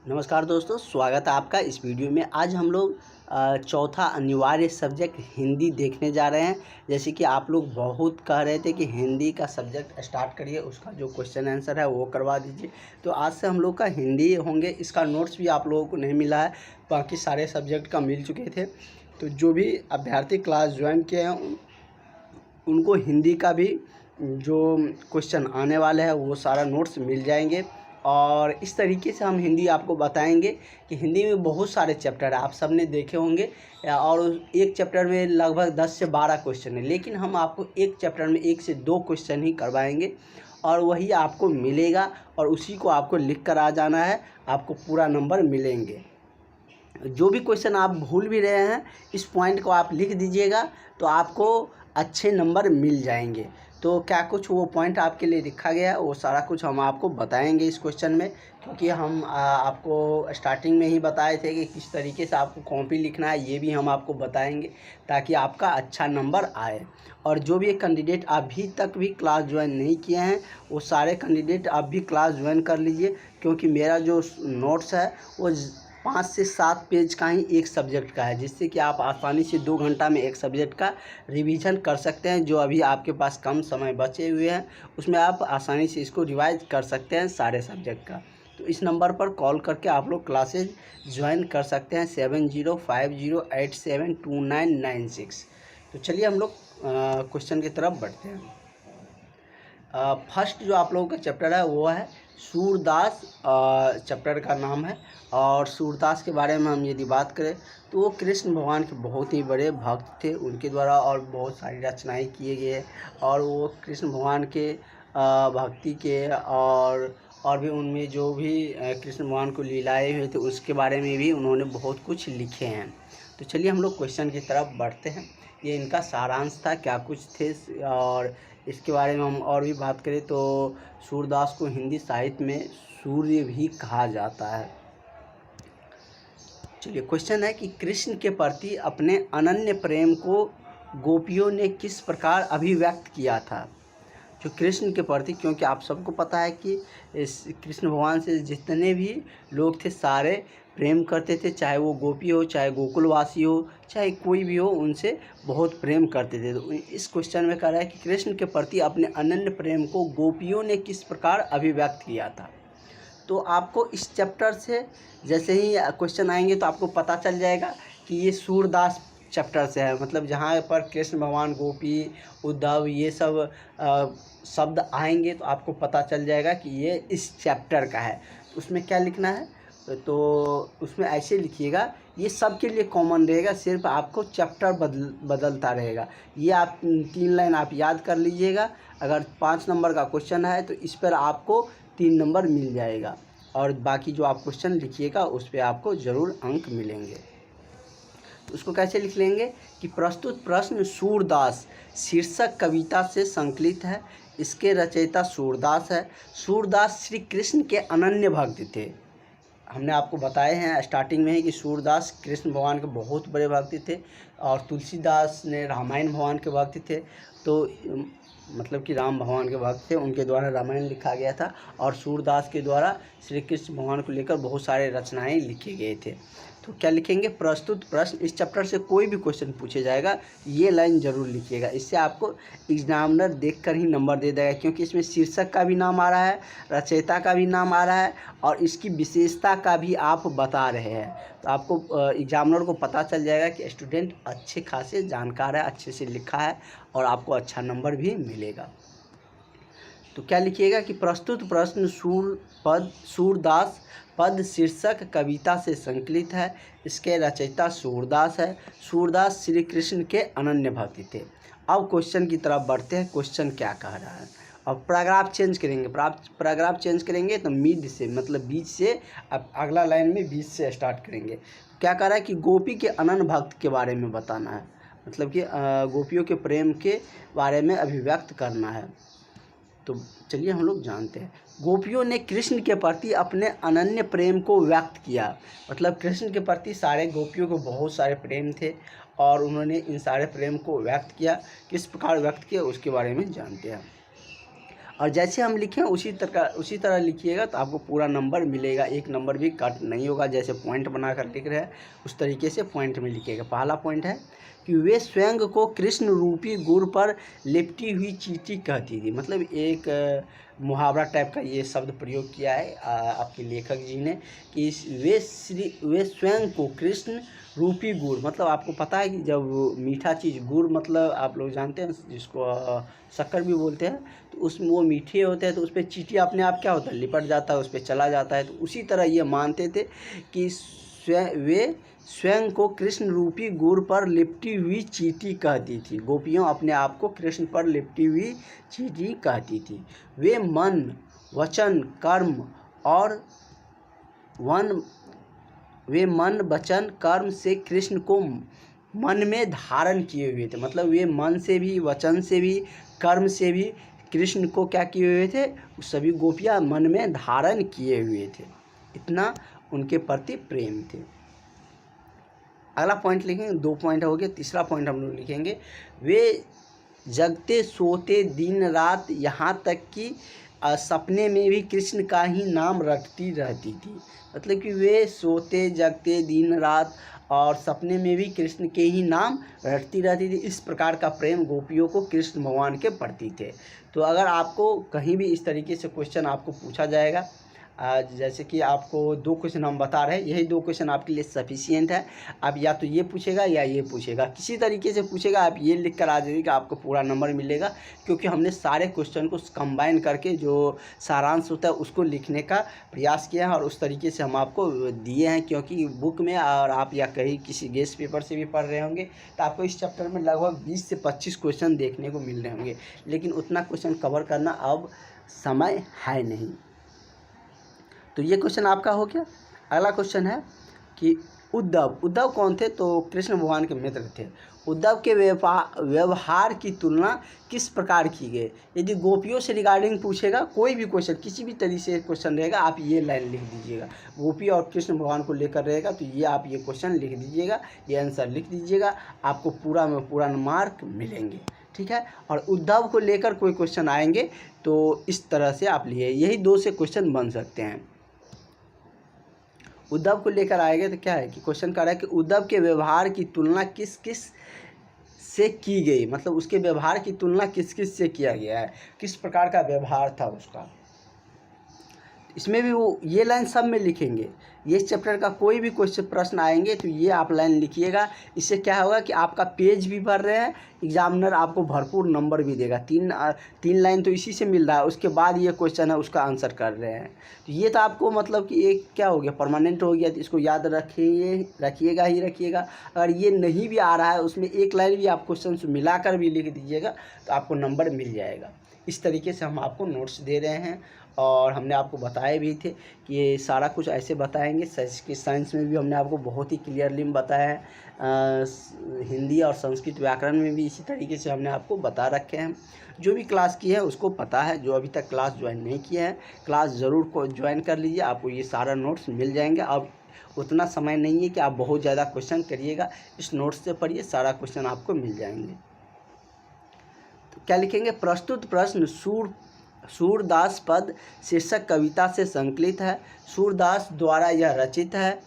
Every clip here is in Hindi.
नमस्कार दोस्तों, स्वागत है आपका इस वीडियो में। आज हम लोग चौथा अनिवार्य सब्जेक्ट हिंदी देखने जा रहे हैं। जैसे कि आप लोग बहुत कह रहे थे कि हिंदी का सब्जेक्ट स्टार्ट करिए, उसका जो क्वेश्चन आंसर है वो करवा दीजिए। तो आज से हम लोग का हिंदी होंगे। इसका नोट्स भी आप लोगों को नहीं मिला है, बाकी सारे सब्जेक्ट का मिल चुके थे। तो जो भी अभ्यर्थी क्लास ज्वाइन किए हैं उनको हिंदी का भी जो क्वेश्चन आने वाले हैं वो सारा नोट्स मिल जाएंगे। और इस तरीके से हम हिंदी आपको बताएंगे कि हिंदी में बहुत सारे चैप्टर है, आप सब ने देखे होंगे। और एक चैप्टर में लगभग 10 से 12 क्वेश्चन है, लेकिन हम आपको एक चैप्टर में 1 से 2 क्वेश्चन ही करवाएंगे और वही आपको मिलेगा और उसी को आपको लिख कर आ जाना है, आपको पूरा नंबर मिलेंगे। जो भी क्वेश्चन आप भूल भी रहे हैं इस पॉइंट को आप लिख दीजिएगा तो आपको अच्छे नंबर मिल जाएंगे। तो क्या कुछ वो पॉइंट आपके लिए लिखा गया है वो सारा कुछ हम आपको बताएंगे इस क्वेश्चन में, क्योंकि हम आपको स्टार्टिंग में ही बताए थे कि किस तरीके से आपको कॉपी लिखना है, ये भी हम आपको बताएंगे ताकि आपका अच्छा नंबर आए। और जो भी कैंडिडेट अभी तक भी क्लास ज्वाइन नहीं किए हैं वो सारे कैंडिडेट आप भी क्लास ज्वाइन कर लीजिए, क्योंकि मेरा जो नोट्स है वो 5 से 7 पेज का ही एक सब्जेक्ट का है, जिससे कि आप आसानी से 2 घंटा में एक सब्जेक्ट का रिवीजन कर सकते हैं। जो अभी आपके पास कम समय बचे हुए हैं उसमें आप आसानी से इसको रिवाइज कर सकते हैं सारे सब्जेक्ट का। तो इस नंबर पर कॉल करके आप लोग क्लासेज ज्वाइन कर सकते हैं 7050872996। तो चलिए हम लोग क्वेश्चन की तरफ बढ़ते हैं। फर्स्ट जो आप लोगों का चैप्टर है वो है सूरदास, चैप्टर का नाम है। और सूरदास के बारे में हम यदि बात करें तो वो कृष्ण भगवान के बहुत ही बड़े भक्त थे, उनके द्वारा और बहुत सारी रचनाएं किए गए और वो कृष्ण भगवान के भक्ति के और भी उनमें जो भी कृष्ण भगवान को लीलाएँ हुए थे उसके बारे में भी उन्होंने बहुत कुछ लिखे हैं। तो चलिए हम लोग क्वेश्चन की तरफ बढ़ते हैं। ये इनका सारांश था, क्या कुछ थे। और इसके बारे में हम और भी बात करें तो सूरदास को हिंदी साहित्य में सूर्य भी कहा जाता है। चलिए क्वेश्चन है कि कृष्ण के प्रति अपने अनन्य प्रेम को गोपियों ने किस प्रकार अभिव्यक्त किया था। जो कृष्ण के प्रति, क्योंकि आप सबको पता है कि इस कृष्ण भगवान से जितने भी लोग थे सारे प्रेम करते थे, चाहे वो गोपी हो, चाहे गोकुलवासी हो, चाहे कोई भी हो, उनसे बहुत प्रेम करते थे। तो इस क्वेश्चन में कह रहा है कि कृष्ण के प्रति अपने अनन्य प्रेम को गोपियों ने किस प्रकार अभिव्यक्त किया था। तो आपको इस चैप्टर से जैसे ही क्वेश्चन आएंगे तो आपको पता चल जाएगा कि ये सूरदास चैप्टर से है। मतलब जहाँ पर कृष्ण भगवान, गोपी, उद्धव, ये सब शब्द आएंगे तो आपको पता चल जाएगा कि ये इस चैप्टर का है। उसमें क्या लिखना है तो उसमें ऐसे लिखिएगा, ये सब के लिए कॉमन रहेगा, सिर्फ आपको चैप्टर बदलता रहेगा। ये आप 3 लाइन आप याद कर लीजिएगा। अगर 5 नंबर का क्वेश्चन है तो इस पर आपको 3 नंबर मिल जाएगा और बाकी जो आप क्वेश्चन लिखिएगा उस पर आपको ज़रूर अंक मिलेंगे। तो उसको कैसे लिख लेंगे कि प्रस्तुत प्रश्न सूरदास शीर्षक कविता से संकलित है। इसके रचयिता सूरदास है। सूरदास श्री कृष्ण के अनन्य भक्त थे। हमने आपको बताए हैं स्टार्टिंग में ही कि सूरदास कृष्ण भगवान के बहुत बड़े भक्त थे और तुलसीदास ने रामायण भगवान के भक्त थे। तो मतलब कि राम भगवान के भक्त थे, उनके द्वारा रामायण लिखा गया था और सूरदास के द्वारा श्री कृष्ण भगवान को लेकर बहुत सारे रचनाएं लिखे गए थे। तो क्या लिखेंगे, प्रस्तुत प्रश्न। इस चैप्टर से कोई भी क्वेश्चन पूछे जाएगा ये लाइन ज़रूर लिखिएगा, इससे आपको एग्जामिनर देखकर ही नंबर दे देगा, क्योंकि इसमें शीर्षक का भी नाम आ रहा है, रचयिता का भी नाम आ रहा है और इसकी विशेषता का भी आप बता रहे हैं। तो आपको एग्जामिनर को पता चल जाएगा कि स्टूडेंट अच्छे खासे जानकार है, अच्छे से लिखा है और आपको अच्छा नंबर भी मिलेगा। तो क्या लिखिएगा कि प्रस्तुत प्रश्न सूरदास पद शीर्षक कविता से संकलित है। इसके रचयिता सूरदास है। सूरदास श्री कृष्ण के अनन्य भक्त थे। अब क्वेश्चन की तरफ बढ़ते हैं। क्वेश्चन क्या कह रहा है। अब पैराग्राफ चेंज करेंगे, पैराग्राफ चेंज करेंगे तो मिड से, मतलब बीच से, अब अगला लाइन में बीच से स्टार्ट करेंगे। क्या कह रहा है कि गोपी के अनन्य भक्त के बारे में बताना है, मतलब कि गोपियों के प्रेम के बारे में अभिव्यक्त करना है। तो चलिए हम लोग जानते हैं। गोपियों ने कृष्ण के प्रति अपने अनन्य प्रेम को व्यक्त किया। मतलब कृष्ण के प्रति सारे गोपियों को बहुत सारे प्रेम थे और उन्होंने इन सारे प्रेम को व्यक्त किया। किस प्रकार व्यक्त किया उसके बारे में जानते हैं। और जैसे हम लिखें उसी तरह लिखिएगा तो आपको पूरा नंबर मिलेगा, एक नंबर भी कट नहीं होगा। जैसे पॉइंट बनाकर लिख रहे हैं उस तरीके से पॉइंट में लिखिएगा। पहला पॉइंट है कि वे स्वयं को कृष्ण रूपी गुड़ पर लिपटी हुई चींटी कहती थी। मतलब एक मुहावरा टाइप का ये शब्द प्रयोग किया है आपके लेखक जी ने कि वे स्वयं को कृष्ण रूपी गुड़, मतलब आपको पता है कि जब मीठा चीज़ गुड़, मतलब आप लोग जानते हैं जिसको शक्कर भी बोलते हैं, तो उसमें वो मीठे होते हैं तो उस पर चींटी अपने आप क्या होता है लिपट जाता है, उस पर चला जाता है। तो उसी तरह ये मानते थे कि वे स्वयं को कृष्ण रूपी गुड़ पर लिपटी हुई चींटी कहती थी। गोपियों अपने आप को कृष्ण पर लिपटी हुई चींटी कहती थी। वे मन वचन कर्म और मन वचन कर्म से कृष्ण को मन में धारण किए हुए थे। मतलब वे मन से भी, वचन से भी, कर्म से भी कृष्ण को क्या किए हुए थे, सभी गोपियाँ मन में धारण किए हुए थे। इतना उनके प्रति प्रेम थे। अगला पॉइंट लिखेंगे, 2 पॉइंट हो गए। तीसरा पॉइंट हम लोग लिखेंगे, वे जगते सोते दिन रात, यहाँ तक कि सपने में भी कृष्ण का ही नाम रटती रहती थी। मतलब कि वे सोते जगते दिन रात और सपने में भी कृष्ण के ही नाम रटती रहती थी। इस प्रकार का प्रेम गोपियों को कृष्ण भगवान के प्रति थे। तो अगर आपको कहीं भी इस तरीके से क्वेश्चन आपको पूछा जाएगा, जैसे कि आपको 2 क्वेश्चन हम बता रहे हैं, यही 2 क्वेश्चन आपके लिए सफिशिएंट है। अब या तो ये पूछेगा या ये पूछेगा, किसी तरीके से पूछेगा, आप ये लिख कर आ जाइएगा, आपको पूरा नंबर मिलेगा। क्योंकि हमने सारे क्वेश्चन को कंबाइन करके जो सारांश होता है उसको लिखने का प्रयास किया है और उस तरीके से हम आपको दिए हैं। क्योंकि बुक में और आप या कहीं किसी गेस्ट पेपर से भी पढ़ रहे होंगे तो आपको इस चैप्टर में लगभग 20 से 25 क्वेश्चन देखने को मिल रहे होंगे, लेकिन उतना क्वेश्चन कवर करना अब समय है नहीं। तो ये क्वेश्चन आपका हो गया। अगला क्वेश्चन है कि उद्धव कौन थे, तो कृष्ण भगवान के मित्र थे। उद्धव के व्यवहार की तुलना किस प्रकार की गई। यदि गोपियों से रिगार्डिंग पूछेगा कोई भी क्वेश्चन, किसी भी तरीके से क्वेश्चन रहेगा, आप ये लाइन लिख दीजिएगा। गोपी और कृष्ण भगवान को लेकर रहेगा तो ये आप ये क्वेश्चन लिख दीजिएगा, ये आंसर लिख दीजिएगा, आपको पूरा में पूरा मार्क मिलेंगे। ठीक है। और उद्धव को लेकर कोई क्वेश्चन आएंगे तो इस तरह से आप लिए, यही 2 से क्वेश्चन बन सकते हैं। उद्धव को लेकर आएंगे तो क्या है कि क्वेश्चन कर रहा है कि उद्धव के व्यवहार की तुलना किस किस से की गई। मतलब उसके व्यवहार की तुलना किस किस से किया गया है, किस प्रकार का व्यवहार था उसका। इसमें भी वो ये लाइन सब में लिखेंगे। ये चैप्टर का कोई भी क्वेश्चन प्रश्न आएंगे तो ये आप लाइन लिखिएगा। इससे क्या होगा कि आपका पेज भी भर रहे हैं, एग्जामिनर आपको भरपूर नंबर भी देगा। तीन लाइन तो इसी से मिल रहा है, उसके बाद ये क्वेश्चन है उसका आंसर कर रहे हैं। तो ये तो आपको मतलब कि एक क्या हो गया, परमानेंट हो गया। तो इसको याद रखिएगा। अगर ये नहीं भी आ रहा है उसमें एक लाइन भी आप क्वेश्चन से मिलाकर भी लिख दीजिएगा तो आपको नंबर मिल जाएगा। इस तरीके से हम आपको नोट्स दे रहे हैं और हमने आपको बताए भी थे कि ये सारा कुछ ऐसे बताएंगे। साइंस में भी हमने आपको बहुत ही क्लियरली बताया है। हिंदी और संस्कृत व्याकरण में भी इसी तरीके से हमने आपको बता रखे हैं। जो भी क्लास की है उसको पता है, जो अभी तक क्लास ज्वाइन नहीं किया है क्लास ज़रूर को ज्वाइन कर लीजिए, आपको ये सारा नोट्स मिल जाएंगे। अब उतना समय नहीं है कि आप बहुत ज़्यादा क्वेश्चन करिएगा, इस नोट्स से पढ़िए, सारा क्वेश्चन आपको मिल जाएंगे। तो क्या लिखेंगे, प्रस्तुत प्रश्न सूरदास पद शीर्षक कविता से संकलित है। सूरदास द्वारा यह रचित है।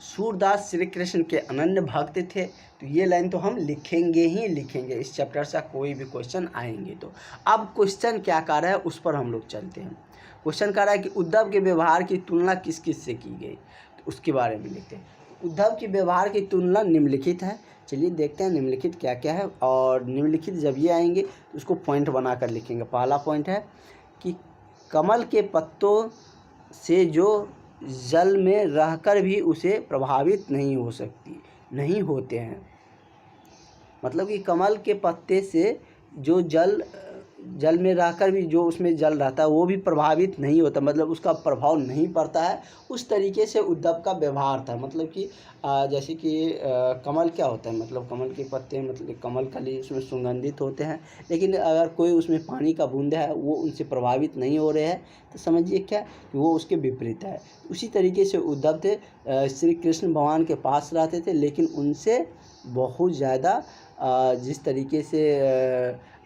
सूरदास श्री कृष्ण के अनन्य भक्त थे। तो ये लाइन तो हम लिखेंगे ही लिखेंगे, इस चैप्टर से कोई भी क्वेश्चन आएंगे तो। अब क्वेश्चन क्या कर रहा है उस पर हम लोग चलते हैं। क्वेश्चन कर रहा है कि उद्धव के व्यवहार की तुलना किस किस से की गई, तो उसके बारे में लिखते हैं। उद्धव के व्यवहार की तुलना निम्नलिखित है। चलिए देखते हैं निम्नलिखित क्या क्या है, और निम्नलिखित जब ये आएंगे तो उसको पॉइंट बनाकर लिखेंगे। पहला पॉइंट है कि कमल के पत्तों से जो जल में रहकर भी उसे प्रभावित नहीं होते हैं। मतलब कि कमल के पत्ते से जो जल में रहकर भी जो उसमें जल रहता है वो भी प्रभावित नहीं होता, मतलब उसका प्रभाव नहीं पड़ता है। उस तरीके से उद्धव का व्यवहार था। मतलब कि जैसे कि कमल क्या होता है, मतलब कमल के पत्ते, मतलब कमल कली उसमें सुगंधित होते हैं, लेकिन अगर कोई उसमें पानी का बूंद है वो उनसे प्रभावित नहीं हो रहे हैं तो समझिए क्या कि वो उसके विपरीत है। उसी तरीके से उद्धव थे, श्री कृष्ण भगवान के पास रहते थे लेकिन उनसे बहुत ज़्यादा जिस तरीके से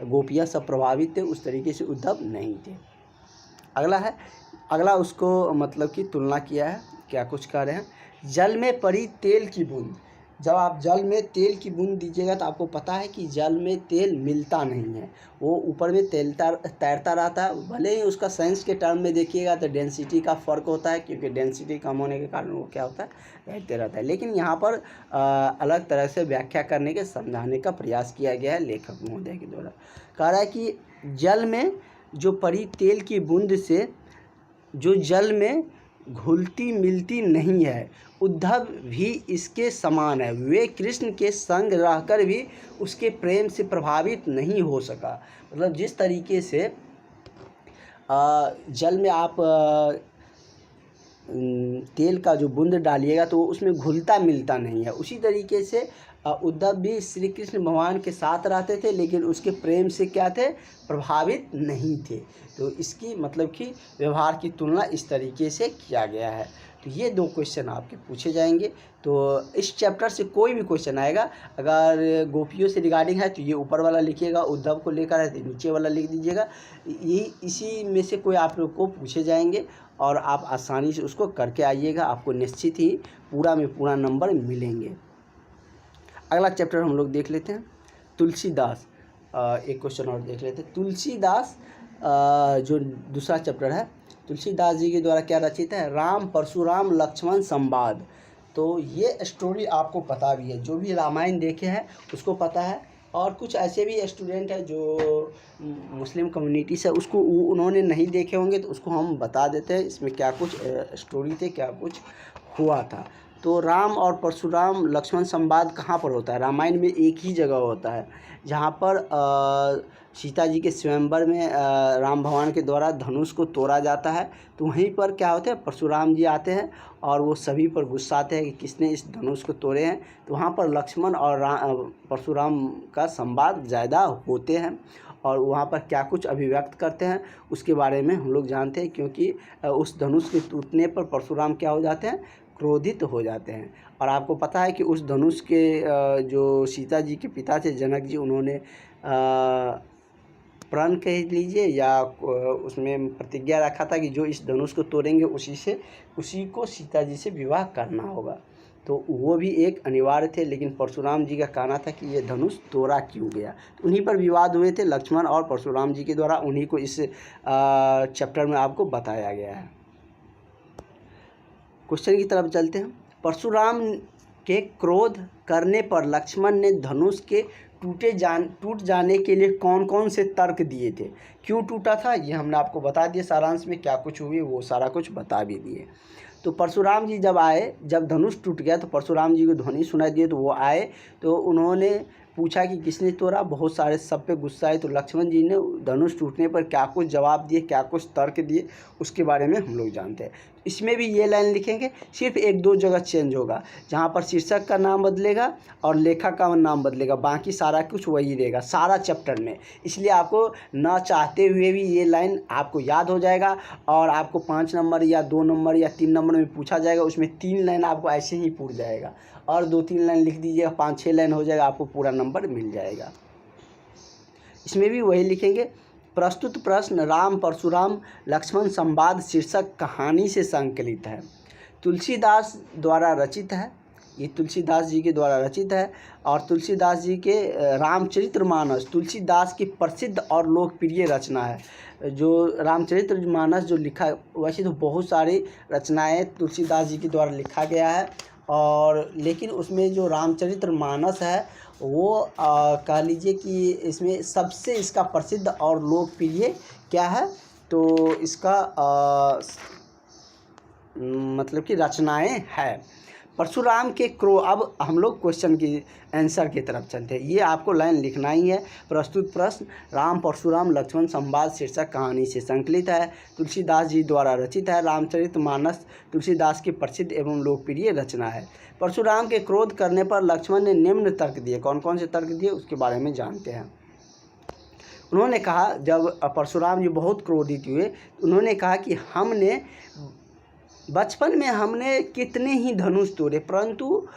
गोपियाँ सब प्रभावित थे, उस तरीके से उद्धव नहीं थे। अगला उसको मतलब कि तुलना किया है, क्या कुछ कह रहे हैं, जल में पड़ी तेल की बूंद। जब आप जल में तेल की बूंद दीजिएगा तो आपको पता है कि जल में तेल मिलता नहीं है, वो ऊपर में तैरता रहता है। भले ही उसका साइंस के टर्म में देखिएगा तो डेंसिटी का फ़र्क होता है, क्योंकि डेंसिटी कम होने के कारण वो क्या होता है, तैरते रहता है। लेकिन यहाँ पर अलग तरह से व्याख्या करने के समझाने का प्रयास किया गया है लेखक महोदय के द्वारा। कह रहा है कि जल में जो पड़ी तेल की बूंद से जो जल में घुलती मिलती नहीं है, उद्धव भी इसके समान है। वे कृष्ण के संग रहकर भी उसके प्रेम से प्रभावित नहीं हो सका। मतलब जिस तरीके से जल में आप तेल का जो बूंद डालिएगा तो उसमें घुलता मिलता नहीं है, उसी तरीके से उद्धव भी श्री कृष्ण भगवान के साथ रहते थे, लेकिन उसके प्रेम से क्या थे, प्रभावित नहीं थे। तो इसकी मतलब कि व्यवहार की तुलना इस तरीके से किया गया है। तो ये 2 क्वेश्चन आपके पूछे जाएंगे। तो इस चैप्टर से कोई भी क्वेश्चन आएगा, अगर गोपियों से रिगार्डिंग है तो ये ऊपर वाला लिखिएगा, उद्धव को लेकर है तो नीचे वाला लिख दीजिएगा। ये इसी में से कोई आप लोग को पूछे जाएंगे और आप आसानी से उसको करके आइएगा, आपको निश्चित ही पूरा में पूरा नंबर मिलेंगे। अगला चैप्टर हम लोग देख लेते हैं, तुलसीदास। एक क्वेश्चन और देख लेते हैं। तुलसीदास जो दूसरा चैप्टर है, तुलसीदास जी के द्वारा क्या रचित है, राम परशुराम लक्ष्मण संवाद। तो ये स्टोरी आपको पता भी है, जो भी रामायण देखे हैं उसको पता है। और कुछ ऐसे भी स्टूडेंट हैं जो मुस्लिम कम्युनिटी से उसको उन्होंने नहीं देखे होंगे, तो उसको हम बता देते हैं इसमें क्या कुछ स्टोरी थे, क्या कुछ हुआ था। तो राम और परशुराम लक्ष्मण संवाद कहाँ पर होता है, रामायण में एक ही जगह होता है, जहाँ पर सीता जी के स्वयंवर में राम भगवान के द्वारा धनुष को तोड़ा जाता है। तो वहीं पर क्या होता है, परशुराम जी आते हैं और वो सभी पर गुस्साते हैं कि किसने इस धनुष को तोड़े हैं। तो वहाँ पर लक्ष्मण और परशुराम का संवाद ज़्यादा होते हैं और वहाँ पर क्या कुछ अभिव्यक्त करते हैं उसके बारे में हम लोग जानते हैं, क्योंकि उस धनुष के टूटने पर परशुराम क्या हो जाते हैं, क्रोधित हो जाते हैं। और आपको पता है कि उस धनुष के जो सीता जी के पिता थे जनक जी, उन्होंने प्रण कह लीजिए या उसमें प्रतिज्ञा रखा था कि जो इस धनुष को तोड़ेंगे उसी को सीता जी से विवाह करना होगा। तो वो भी एक अनिवार्य थे, लेकिन परशुराम जी का कहना था कि ये धनुष तोड़ा क्यों गया। तो उन्हीं पर विवाद हुए थे लक्ष्मण और परशुराम जी के द्वारा, उन्हीं को इस चैप्टर में आपको बताया गया है। क्वेश्चन की तरफ चलते हैं। परशुराम के क्रोध करने पर लक्ष्मण ने धनुष के टूट जाने के लिए कौन कौन से तर्क दिए थे, क्यों टूटा था, ये हमने आपको बता दिया। सारांश में क्या कुछ हुए वो सारा कुछ बता भी दिए। तो परशुराम जी जब आए, जब धनुष टूट गया तो परशुराम जी को ध्वनि सुनाई दिए, तो वो आए तो उन्होंने पूछा कि किसने तोड़ा, बहुत सारे सब पे गुस्सा आए। तो लक्ष्मण जी ने धनुष टूटने पर क्या कुछ जवाब दिए, क्या कुछ तर्क दिए, उसके बारे में हम लोग जानते हैं। इसमें भी ये लाइन लिखेंगे, सिर्फ 1-2 जगह चेंज होगा, जहाँ पर शीर्षक का नाम बदलेगा और लेखक का नाम बदलेगा, बाकी सारा कुछ वही रहेगा सारा चैप्टर में। इसलिए आपको न चाहते हुए भी ये लाइन आपको याद हो जाएगा और आपको 5 नंबर या 2 नंबर या 3 नंबर में पूछा जाएगा, उसमें 3 लाइन आपको ऐसे ही पूछ जाएगा और 2-3 लाइन लिख दीजिएगा, 5-6 लाइन हो जाएगा, आपको पूरा नंबर मिल जाएगा। इसमें भी वही लिखेंगे, प्रस्तुत प्रश्न राम परशुराम लक्ष्मण संवाद शीर्षक कहानी से संकलित है, तुलसीदास द्वारा रचित है। ये तुलसीदास जी के द्वारा रचित है और तुलसीदास जी के रामचरितमानस तुलसीदास की प्रसिद्ध और लोकप्रिय रचना है। जो रामचरितमानस जो लिखा, वैसे तो बहुत सारी रचनाएं तुलसीदास जी के द्वारा लिखा गया है, और लेकिन उसमें जो रामचरितमानस है वो कह लीजिए कि इसमें सबसे इसका प्रसिद्ध और लोकप्रिय क्या है, तो इसका मतलब कि रचनाएं है। परशुराम के क्रोध, अब हम लोग क्वेश्चन की आंसर की तरफ चलते हैं। ये आपको लाइन लिखना ही है, प्रस्तुत प्रश्न राम परशुराम लक्ष्मण संवाद शीर्षक कहानी से संकलित है, तुलसीदास जी द्वारा रचित है, रामचरितमानस तुलसीदास की प्रसिद्ध एवं लोकप्रिय रचना है। परशुराम के क्रोध करने पर लक्ष्मण ने निम्न तर्क दिए, कौन कौन से तर्क दिए उसके बारे में जानते हैं। उन्होंने कहा, जब परशुराम जी बहुत क्रोधित हुए, उन्होंने कहा कि हमने बचपन में हमने कितने ही धनुष तोड़े, परंतु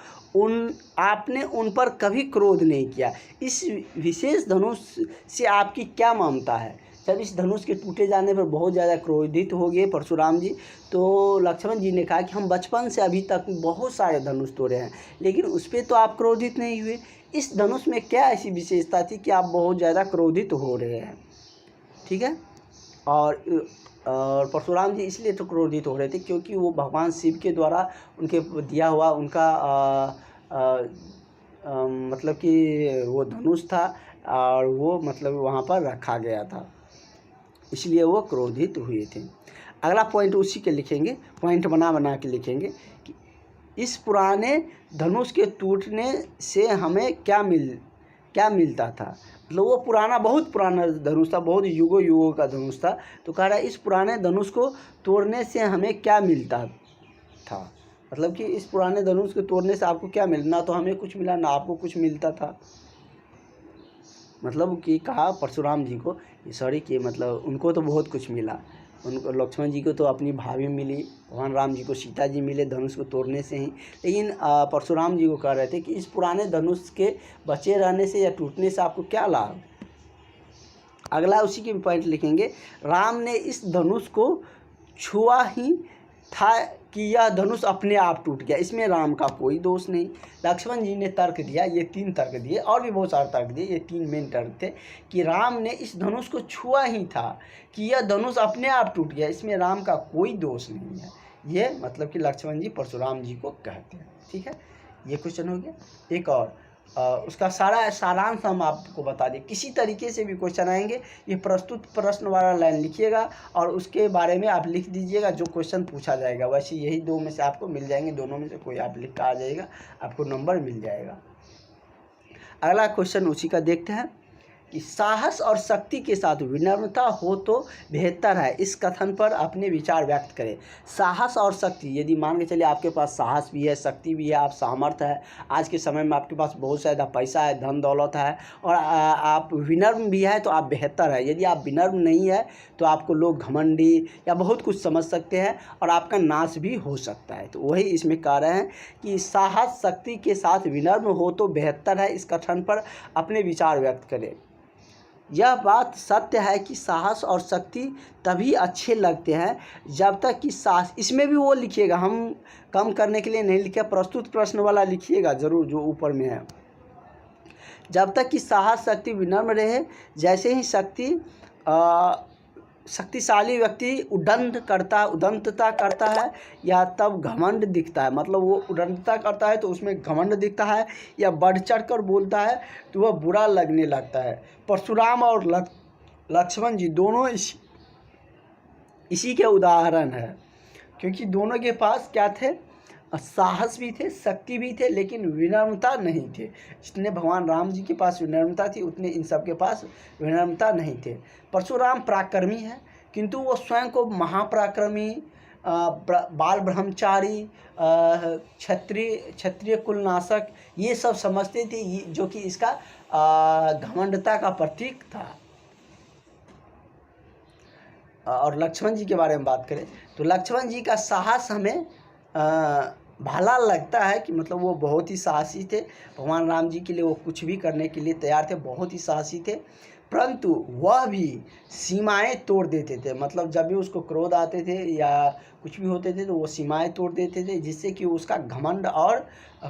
आपने उन पर कभी क्रोध नहीं किया। इस विशेष धनुष से आपकी क्या ममता है? जब इस धनुष के टूटे जाने पर बहुत ज़्यादा क्रोधित हो गए परशुराम जी, तो लक्ष्मण जी ने कहा कि हम बचपन से अभी तक बहुत सारे धनुष तोड़े हैं, लेकिन उस पर तो आप क्रोधित नहीं हुए। इस धनुष में क्या ऐसी विशेषता थी कि आप बहुत ज़्यादा क्रोधित हो रहे हैं? ठीक है। और परशुराम जी इसलिए तो क्रोधित हो रहे थे क्योंकि वो भगवान शिव के द्वारा उनके दिया हुआ उनका मतलब कि वो धनुष था और वो मतलब वहाँ पर रखा गया था, इसलिए वो क्रोधित हुए थे। अगला पॉइंट उसी के लिखेंगे, पॉइंट बना के लिखेंगे कि इस पुराने धनुष के टूटने से हमें क्या मिलता था। मतलब वो बहुत पुराना धनुष था, बहुत युगों का धनुष था। तो कह रहा है इस पुराने धनुष को तोड़ने से हमें क्या मिलता था। मतलब कि इस पुराने धनुष को तोड़ने से आपको क्या मिलना, तो हमें कुछ मिला ना आपको कुछ मिलता था। मतलब कि कहा परशुराम जी को, सॉरी कि मतलब उनको तो बहुत कुछ मिला। उनको लक्ष्मण जी को तो अपनी भाभी मिली, भगवान राम जी को सीता जी मिले धनुष को तोड़ने से ही, लेकिन परशुराम जी को कह रहे थे कि इस पुराने धनुष के बचे रहने से या टूटने से आपको क्या लाभ। अगला उसी के पॉइंट लिखेंगे, राम ने इस धनुष को छुआ ही था कि यह धनुष अपने आप टूट गया, इसमें राम का कोई दोष नहीं। लक्ष्मण जी ने तर्क दिया, ये 3 तर्क दिए और भी बहुत सारे तर्क दिए, ये 3 मेन तर्क थे कि राम ने इस धनुष को छुआ ही था कि यह धनुष अपने आप टूट गया, इसमें राम का कोई दोष नहीं है। ये मतलब कि लक्ष्मण जी परशुराम जी को कहते हैं। ठीक है, ये क्वेश्चन हो गया। एक और उसका सारांश हम आपको बता दें, किसी तरीके से भी क्वेश्चन आएंगे, ये प्रस्तुत प्रश्न वाला लाइन लिखिएगा और उसके बारे में आप लिख दीजिएगा जो क्वेश्चन पूछा जाएगा। वैसे यही 2 में से आपको मिल जाएंगे, दोनों में से कोई आप लिख कर आ जाएगा, आपको नंबर मिल जाएगा। अगला क्वेश्चन उसी का देखते हैं कि साहस और शक्ति के साथ विनम्रता हो तो बेहतर है, इस कथन पर अपने विचार व्यक्त करें। साहस और शक्ति, यदि मान के चलिए आपके पास साहस भी है, शक्ति भी है, आप सामर्थ्य है, आज के समय में आपके पास बहुत ज़्यादा पैसा है, धन दौलत है और आप विनम्र भी है तो आप बेहतर है। यदि आप विनम्र नहीं है तो आपको लोग घमंडी या बहुत कुछ समझ सकते हैं और आपका नाश भी हो सकता है। तो वही इसमें कह रहे हैं कि साहस शक्ति के साथ विनम्र हो तो बेहतर है, इस कथन पर अपने विचार व्यक्त करें। यह बात सत्य है कि साहस और शक्ति तभी अच्छे लगते हैं जब तक कि साहस, इसमें भी वो लिखिएगा, हम कम करने के लिए नहीं लिखे, प्रस्तुत प्रश्न वाला लिखिएगा ज़रूर जो ऊपर में है। जब तक कि साहस शक्ति विनम्र रहे, जैसे ही शक्तिशाली व्यक्ति उदंतता करता है या तब घमंड दिखता है। मतलब वो उदंतता करता है तो उसमें घमंड दिखता है, या बढ़ चढ़ कर बोलता है तो वह बुरा लगने लगता है। परशुराम और लक्ष्मण जी दोनों इसी के उदाहरण है, क्योंकि दोनों के पास क्या थे, साहस भी थे, शक्ति भी थे, लेकिन विनम्रता नहीं थे। जितने भगवान राम जी के पास विनम्रता थी उतने इन सब के पास विनम्रता नहीं थे। परशुराम पराक्रमी है किंतु वो स्वयं को महापराक्रमी, बाल ब्रह्मचारी, क्षत्रिय कुलनाशक ये सब समझते थे, जो कि इसका घमंडता का प्रतीक था। और लक्ष्मण जी के बारे में बात करें तो लक्ष्मण जी का साहस हमें भला लगता है कि मतलब वो बहुत ही साहसी थे। भगवान राम जी के लिए वो कुछ भी करने के लिए तैयार थे, बहुत ही साहसी थे, परंतु वह भी सीमाएं तोड़ देते थे। मतलब जब भी उसको क्रोध आते थे या कुछ भी होते थे तो वो सीमाएं तोड़ देते थे, जिससे कि उसका घमंड और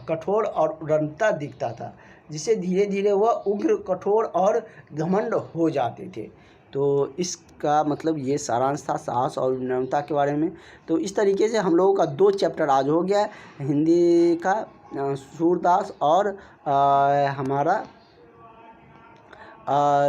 कठोर और उड़नता दिखता था, जिससे धीरे धीरे वह उग्र, कठोर और घमंड हो जाते थे। तो इसका मतलब ये सारांश था साहस और विनम्रता के बारे में। तो इस तरीके से हम लोगों का 2 चैप्टर आज हो गया, हिंदी का सूरदास और हमारा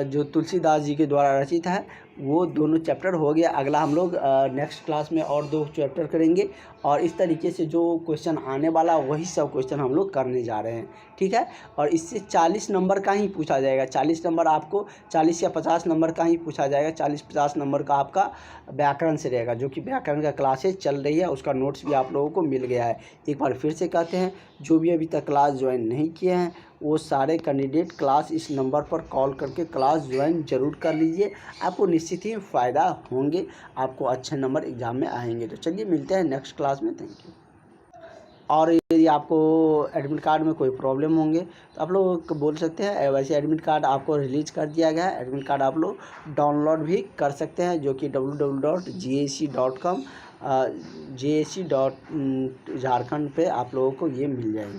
जो तुलसीदास जी के द्वारा रचित है वो दोनों चैप्टर हो गया। अगला हम लोग नेक्स्ट क्लास में और 2 चैप्टर करेंगे और इस तरीके से जो क्वेश्चन आने वाला वही सब क्वेश्चन हम लोग करने जा रहे हैं। ठीक है, और इससे 40 नंबर का ही पूछा जाएगा। 40 नंबर आपको 40 या 50 नंबर का ही पूछा जाएगा। 40-50 नंबर का आपका व्याकरण से रहेगा, जो कि व्याकरण का क्लासेज चल रही है, उसका नोट्स भी आप लोगों को मिल गया है। एक बार फिर से कहते हैं, जो भी अभी तक क्लास ज्वाइन नहीं किए हैं वो सारे कैंडिडेट क्लास इस नंबर पर कॉल करके क्लास ज्वाइन जरूर कर लीजिए। आपको निश्चित ही फ़ायदा होंगे, आपको अच्छे नंबर एग्ज़ाम में आएंगे। तो चलिए मिलते हैं नेक्स्ट क्लास में, थैंक यू। और यदि आपको एडमिट कार्ड में कोई प्रॉब्लम होंगे तो आप लोग बोल सकते हैं। वैसे एडमिट कार्ड आपको रिलीज कर दिया गया है, एडमिट कार्ड आप लोग डाउनलोड भी कर सकते हैं, जो कि www.gac.com झारखंड पे आप लोगों को ये मिल जाएगी।